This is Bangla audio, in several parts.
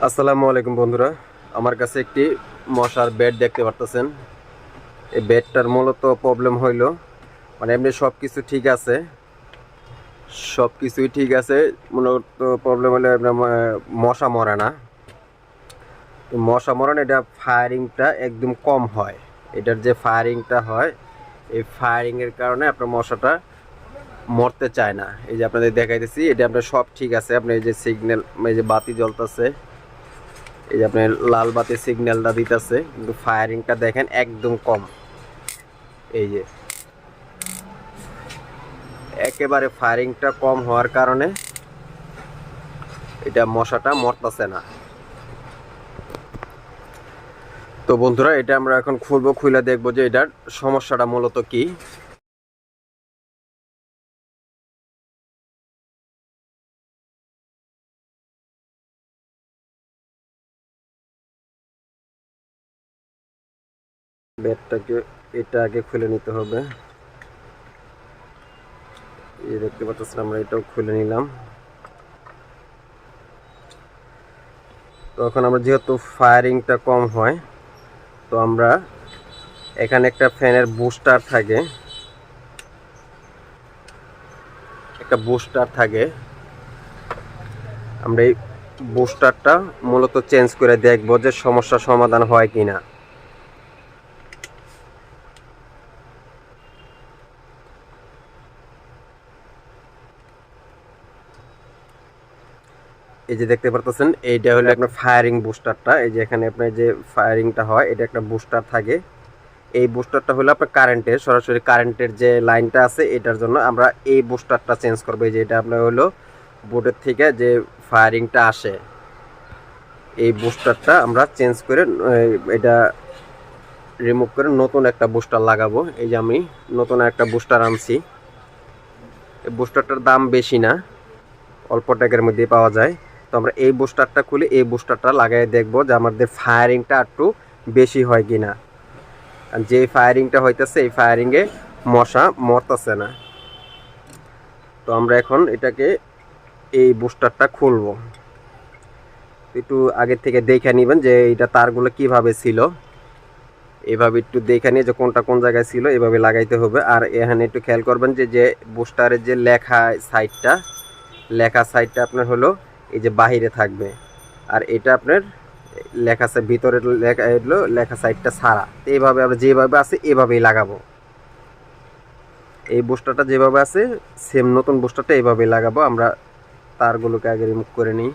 আসসালামু আলাইকুম বন্ধুরা, আমার কাছে একটি মশার বেড দেখতে পারতেছেন। এই বেডটার মূলত প্রবলেম হইল, মানে এমনি সব কিছু ঠিক আছে, সব কিছুই ঠিক আছে, মূলত প্রবলেম হলো আপনার মশা মরে না। মশা মরে না, এটা ফায়ারিংটা একদম কম হয়। এটার যে ফায়ারিংটা হয়, এই ফায়ারিংয়ের কারণে আপনার মশাটা মরতে চায় না। এই যে আপনাদের দেখাইতেছি, এটা আপনার সব ঠিক আছে। আপনি এই যে সিগন্যাল, এই যে বাতি জ্বলতেছে, এই যে আপনার লাল বাতি সিগন্যালটা দিতেছে, কিন্তু ফায়ারিংটা দেখেন একদম কম। এই যে একেবারে ফায়ারিংটা কম হওয়ার কারণে এটা মশাটা মরতেছে না। তো বন্ধুরা, এটা আমরা এখন খুলবো, খুলে দেখবো যে এটার সমস্যাটা মূলত কি। ব্যাটটাকে এটা আগে খুলে নিতে হবে। এই দেখতে পাচ্ছেন, আমরা এটাও খুলে নিলাম। তো এখন আমরা যেহেতু ফায়ারিংটা কম হয়, তো আমরা এখানে একটা ফ্যানের বুস্টার থাকে, আমরা এই বুস্টারটা মূলত চেঞ্জ করে দেখবো যে সমস্যার সমাধান হয় কিনা। এই যে দেখতে পারতেছেন, এইটা হলো আপনার ফায়ারিং বুস্টারটা। এই যে এখানে আপনার যে ফায়ারিংটা হয়, এটা একটা বুস্টার থাকে। এই বুস্টারটা হলো আপনার কারেন্টের, সরাসরি কারেন্টের যে লাইনটা আছে, এটার জন্য আমরা এই বুস্টারটা চেঞ্জ করবো। এই যে এটা আপনার হলো বোর্ডের থেকে যে ফায়ারিংটা আসে, এই বুস্টারটা আমরা চেঞ্জ করে এটা রিমুভ করে নতুন একটা বুস্টার লাগাবো। এই যে আমি নতুন একটা বুস্টার আনছি। এই বুস্টারটার দাম বেশি না, অল্প টাকার মধ্যে পাওয়া যায়। তো আমরা এই বুস্টারটা খুলে এই বুস্টারটা লাগাই দেখবো যে আমাদের ফায়ারিংটা একটু বেশি হয় কিনা। আর যে ফায়ারিংটা হইতেছে, এই ফায়ারিংয়ে মশা মরতেছে না। তো আমরা এখন এটাকে, এই বুস্টারটা খুলবো। একটু আগে থেকে দেখে নেবেন যে এটা তারগুলো কিভাবে ছিল, এভাবে একটু দেখে নিয়ে যে কোনটা কোন জায়গায় ছিল, এভাবে লাগাইতে হবে। আর এখানে একটু খেয়াল করবেন যে যে বুস্টারের যে লেখা সাইডটা আপনার হলো এই যে বাহিরে থাকবে, আর এটা আপনার লেখা ভিতরের লেখা হলো লেখা সাইডটা ছাড়া। তো এইভাবে আমরা যেভাবে আছে এভাবেই লাগাবো। এই বুস্টারটা যেভাবে আছে সেম নতুন বুস্টারটা এইভাবেই লাগাবো। আমরা তারগুলোকে আগে রিমুভ করে নিই।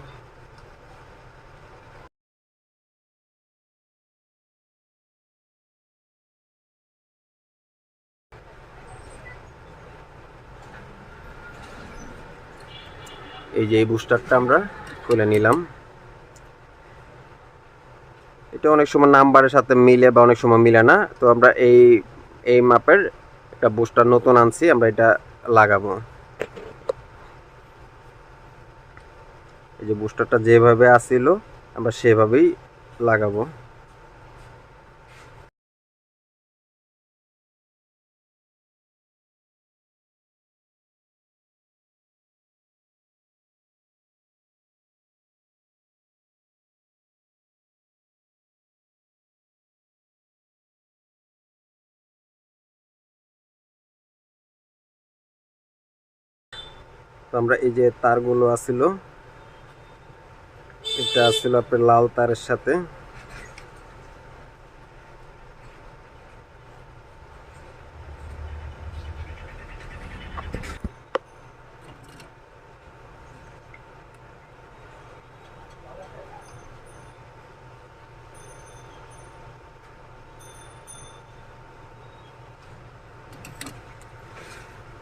এই যে এই বুস্টারটা আমরা খুলে নিলাম। এটা অনেক সময় নাম্বারের সাথে মিলে বা অনেক সময় মিলে না। তো আমরা এই এই মাপের একটা বুস্টার নতুন আনছি, আমরা এটা লাগাবো। এই যে বুস্টারটা যেভাবে আসছিল আমরা সেভাবেই লাগাবো। তো আমরা এই যে তারগুলো আসছিল, এটা আসছিল আপনার লাল তারের সাথে।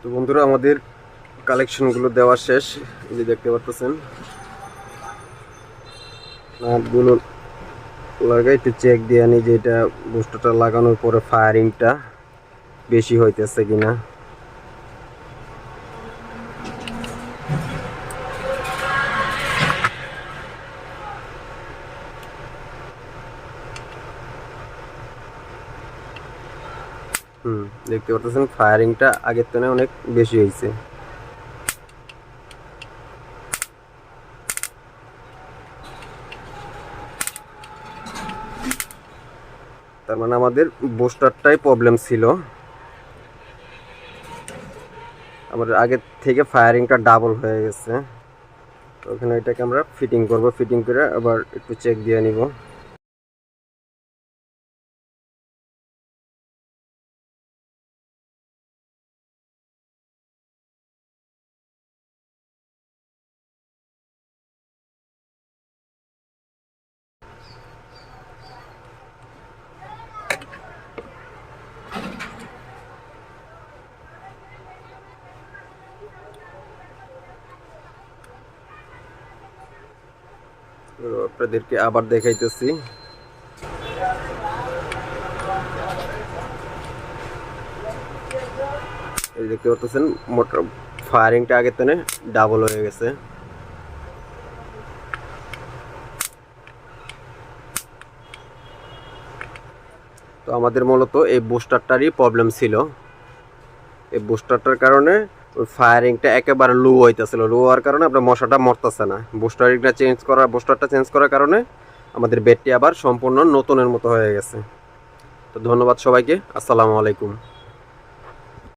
তো বন্ধুরা, আমাদের কালেকশনগুলো দেওয়া শেষ। এই যে দেখতে পাচ্ছেন, নাটগুলো লাগাই একটু চেক দিয়ে আনি যে এটা বুস্টারটা লাগানোর পরে ফায়ারিংটা বেশি হইতেছে কিনা। দেখতে পাচ্ছেন ফায়ারিংটা আগের তুলনায় অনেক বেশি হয়েছে। তার মানে আমাদের বুস্টারটাই প্রবলেম ছিল, আমাদের আগে থেকে ফায়ারিংটা ডাবল হয়ে গেছে। তো ওখানে এটাকে আমরা ফিটিং করব, ফিটিং করে আবার একটু চেক দিয়ে নিব। আপনাদেরকে আবার দেখাইতেছি। এই দেখতে পাচ্ছেন মোটর ফায়ারিংটা আগের থেকে ডাবল হয়ে গেছে। তো আমাদের মূলত এই বুস্টারটারই প্রবলেম ছিল। এই বুস্টারটার কারণে ওই ফায়ারিংটা একেবারে লো হইতেছিল, লো হওয়ার কারণে আপনার মশাটা মরতেছে না। বুস্টারটা চেঞ্জ করার কারণে আমাদের বেডটি আবার সম্পূর্ণ নতুনের মতো হয়ে গেছে। তো ধন্যবাদ সবাইকে, আসসালামু আলাইকুম।